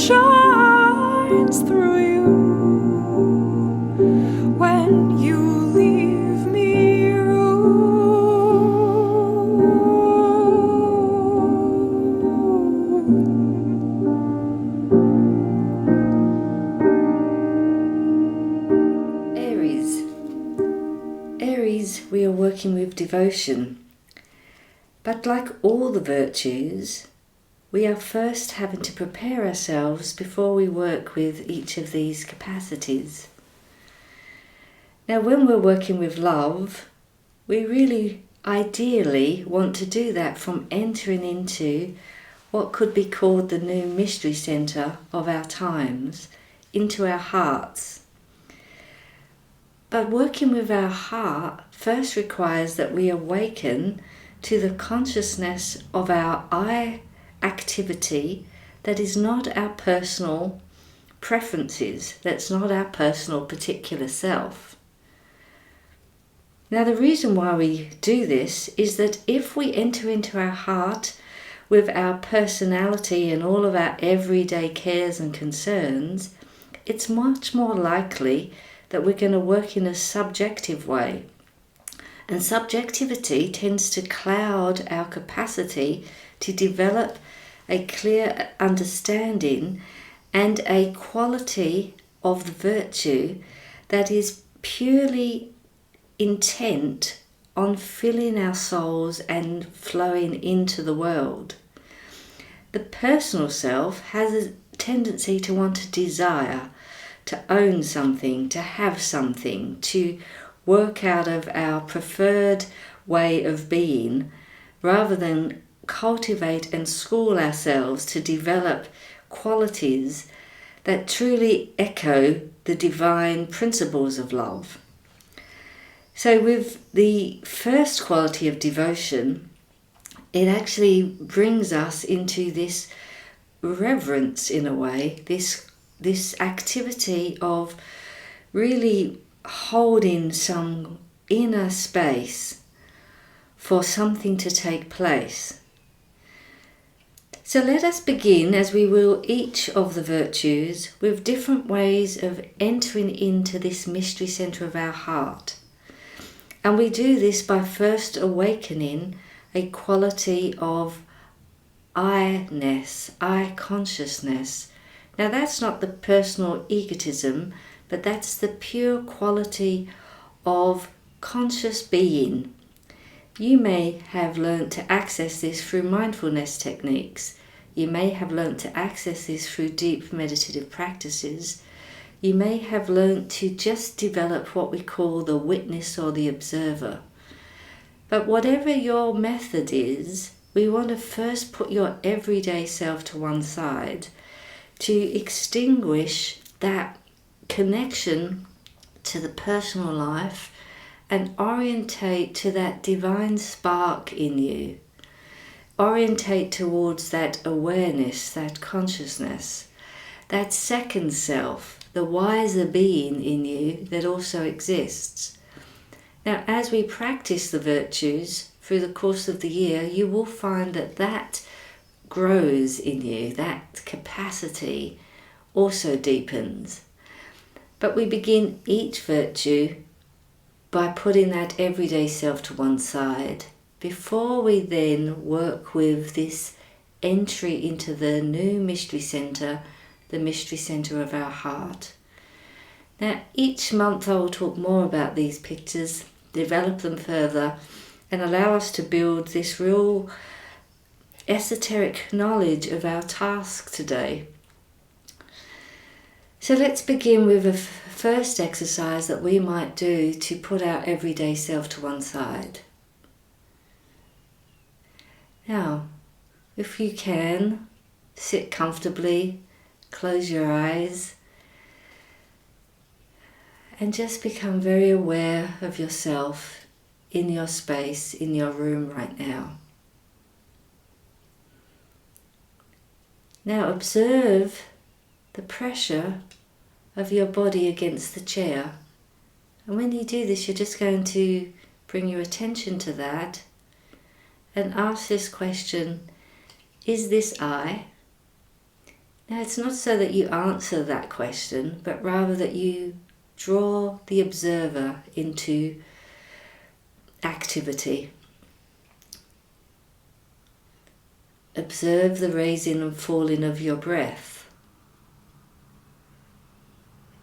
shines through you when you leave me room. Aries, we are working with devotion. But like all the virtues, we are first having to prepare ourselves before we work with each of these capacities. Now, when we're working with love, we really ideally want to do that from entering into what could be called the new mystery centre of our times, into our hearts. But working with our heart first requires that we awaken to the consciousness of our I activity that is not our personal preferences, that's not our personal particular self. Now, the reason why we do this is that if we enter into our heart with our personality and all of our everyday cares and concerns, it's much more likely that we're going to work in a subjective way. And subjectivity tends to cloud our capacity to develop a clear understanding and a quality of the virtue that is purely intent on filling our souls and flowing into the world. The personal self has a tendency to want to desire, to own something, to have something, to work out of our preferred way of being, rather than cultivate and school ourselves to develop qualities that truly echo the divine principles of love. So with the first quality of devotion, it actually brings us into this reverence in a way, this activity of really holding some inner space for something to take place. So let us begin, as we will each of the virtues, with different ways of entering into this mystery centre of our heart. And we do this by first awakening a quality of I-ness, I-consciousness. Now that's not the personal egotism, but that's the pure quality of conscious being. You may have learnt to access this through mindfulness techniques. You may have learnt to access this through deep meditative practices. You may have learnt to just develop what we call the witness or the observer. But whatever your method is, we want to first put your everyday self to one side to extinguish that connection to the personal life and orientate to that divine spark in you. Orientate towards that awareness, that consciousness, that second self, the wiser being in you that also exists. Now, as we practice the virtues through the course of the year, you will find that that grows in you, that capacity also deepens. But we begin each virtue by putting that everyday self to one side before we then work with this entry into the new mystery centre, the mystery centre of our heart. Now, each month I will talk more about these pictures, develop them further, and allow us to build this real esoteric knowledge of our task today. So let's begin with a first exercise that we might do to put our everyday self to one side. Now, if you can, sit comfortably, close your eyes, and just become very aware of yourself in your space, in your room right now. Now observe the pressure of your body against the chair. And when you do this, you're just going to bring your attention to that and ask this question: is this I? Now, it's not so that you answer that question, but rather that you draw the observer into activity. Observe the raising and falling of your breath.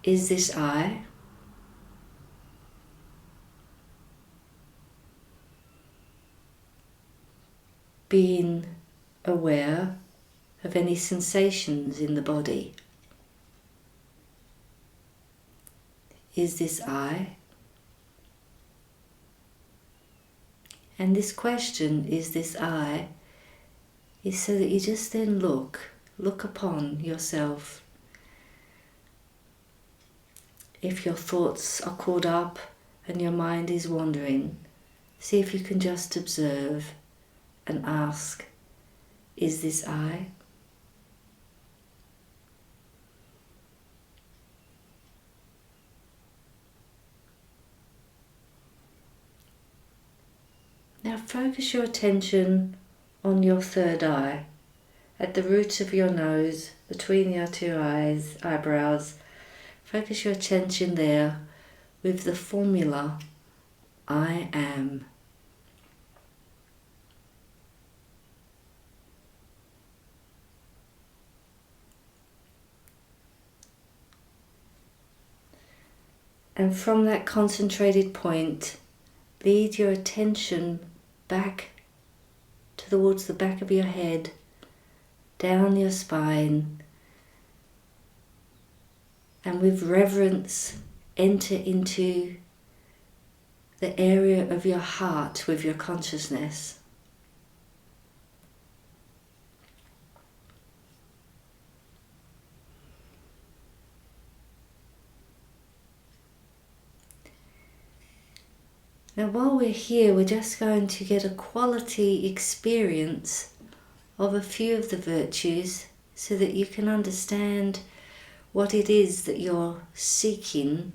Is this I? Being aware of any sensations in the body. Is this I? And this question, is this I, is so that you just then look upon yourself. If your thoughts are caught up and your mind is wandering, see if you can just observe and ask, is this I? Now focus your attention on your third eye, at the roots of your nose, between your two eyebrows. Focus your attention there with the formula, I am. And from that concentrated point, lead your attention back towards the back of your head, down your spine, and with reverence enter into the area of your heart with your consciousness. Now while we're here, we're just going to get a quality experience of a few of the virtues so that you can understand what it is that you're seeking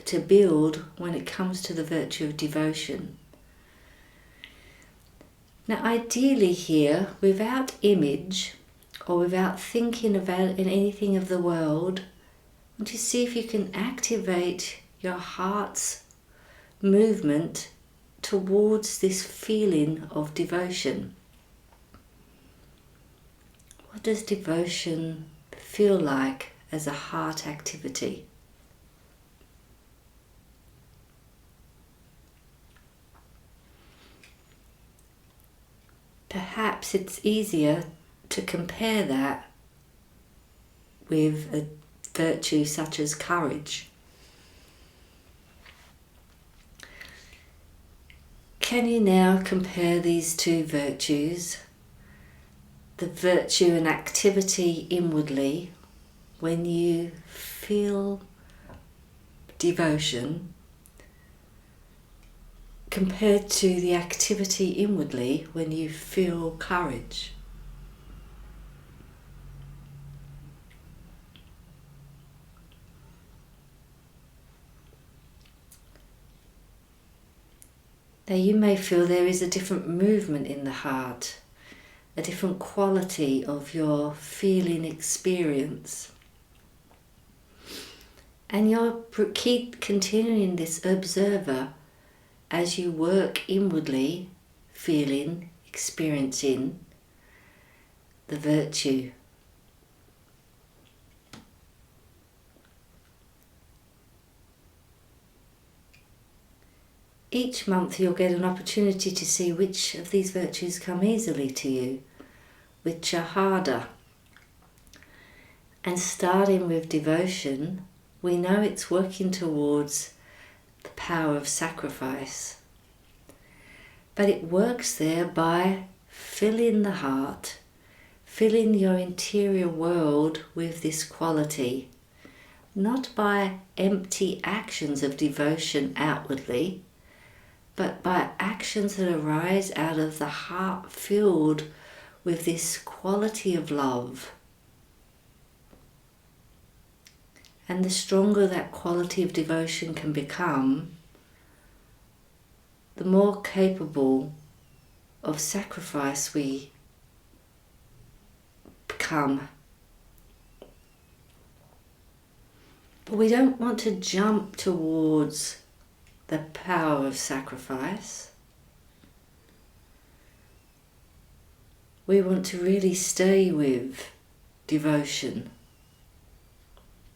to build when it comes to the virtue of devotion. Now ideally here, without image or without thinking about anything of the world, I want you to see if you can activate your heart's movement towards this feeling of devotion. What does devotion feel like as a heart activity? Perhaps it's easier to compare that with a virtue such as courage. Can you now compare these two virtues, the virtue and activity inwardly, when you feel devotion, compared to the activity inwardly when you feel courage? Now you may feel there is a different movement in the heart, a different quality of your feeling experience. And you'll keep continuing this observer as you work inwardly, feeling, experiencing the virtue. Each month you'll get an opportunity to see which of these virtues come easily to you, which are harder. And starting with devotion, we know it's working towards the power of sacrifice. But it works there by filling the heart, filling your interior world with this quality, not by empty actions of devotion outwardly, but by actions that arise out of the heart filled with this quality of love. And the stronger that quality of devotion can become, the more capable of sacrifice we become. But we don't want to jump towards the power of sacrifice. We want to really stay with devotion,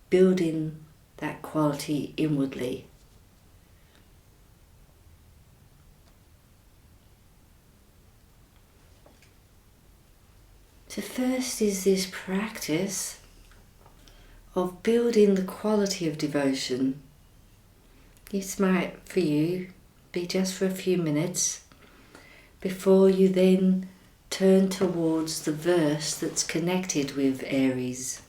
building that quality inwardly. So first is this practice of building the quality of devotion. This might, for you, be just for a few minutes before you then turn towards the verse that's connected with Aries.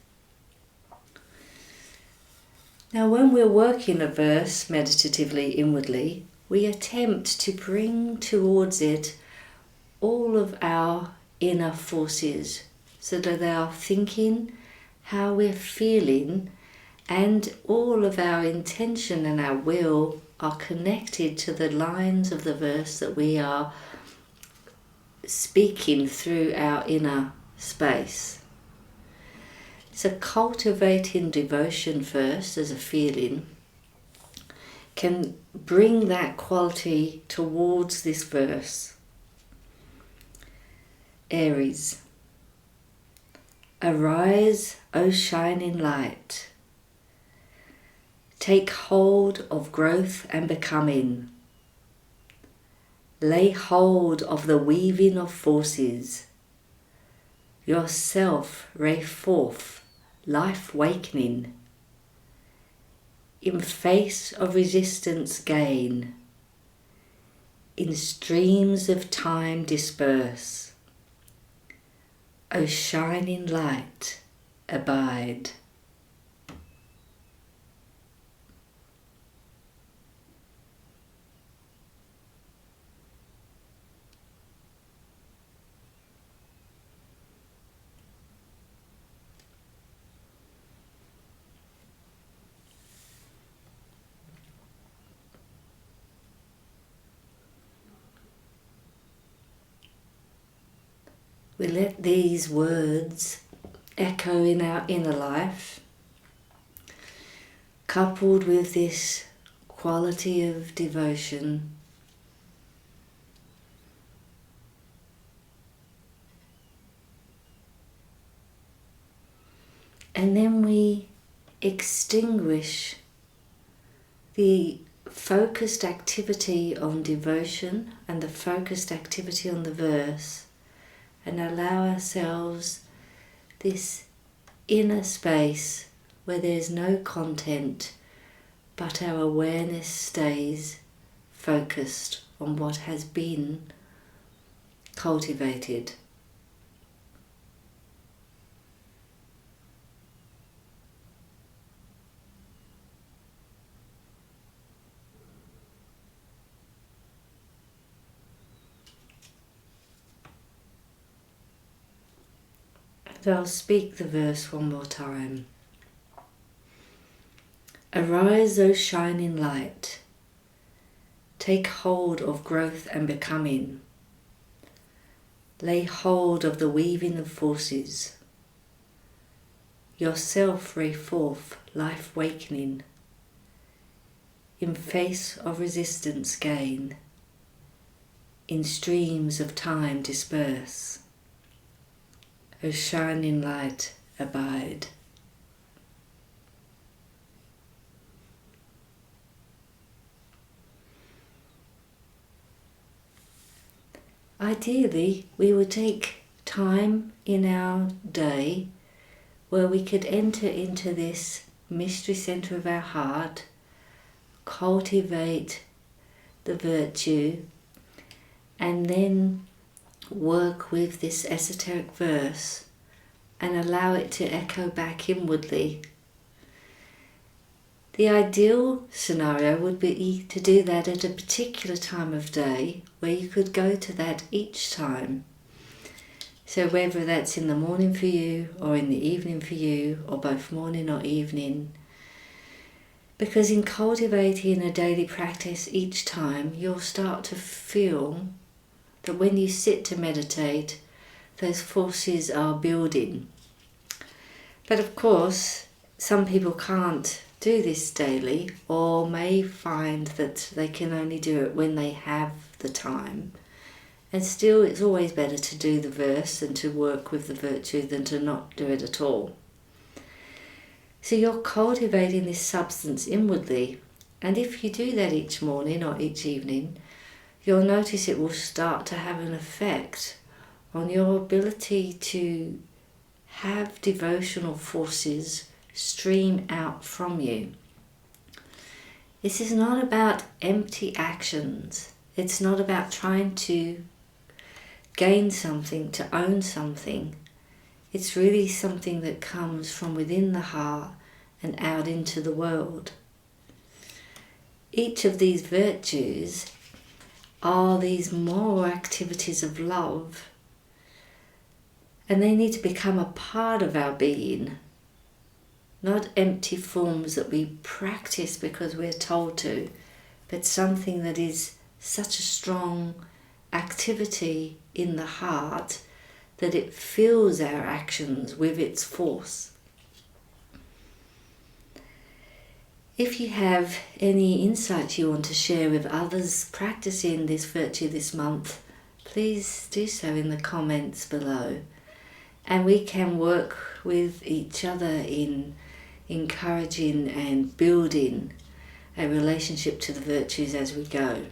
Now, when we're working a verse meditatively, inwardly, we attempt to bring towards it all of our inner forces, so that our thinking, how we're feeling, and all of our intention and our will are connected to the lines of the verse that we are speaking through our inner space. So cultivating devotion first as a feeling can bring that quality towards this verse. Aries. Arise, O shining light. Take hold of growth and becoming. Lay hold of the weaving of forces. Yourself ray forth, life wakening. In face of resistance gain. In streams of time disperse. O shining light, abide. We let these words echo in our inner life, coupled with this quality of devotion. And then we extinguish the focused activity on devotion and the focused activity on the verse, and allow ourselves this inner space where there's no content, but our awareness stays focused on what has been cultivated. And I'll speak the verse one more time. Arise, O shining light. Take hold of growth and becoming. Lay hold of the weaving of forces. Yourself ray forth, life wakening. In face of resistance gain. In streams of time disperse. O shining light, abide. Ideally, we would take time in our day where we could enter into this mystery center of our heart, cultivate the virtue, and then work with this esoteric verse and allow it to echo back inwardly. The ideal scenario would be to do that at a particular time of day where you could go to that each time. So whether that's in the morning for you or in the evening for you, or both morning or evening, because in cultivating a daily practice each time, you'll start to feel that when you sit to meditate, those forces are building. But of course, some people can't do this daily, or may find that they can only do it when they have the time. And still, it's always better to do the verse and to work with the virtue than to not do it at all. So you're cultivating this substance inwardly, and if you do that each morning or each evening, you'll notice it will start to have an effect on your ability to have devotional forces stream out from you. This is not about empty actions. It's not about trying to gain something, to own something. It's really something that comes from within the heart and out into the world. Each of these virtues are these moral activities of love, and they need to become a part of our being, not empty forms that we practice because we're told to, but something that is such a strong activity in the heart that it fills our actions with its force. If you have any insights you want to share with others practicing this virtue this month, please do so in the comments below. And we can work with each other in encouraging and building a relationship to the virtues as we go.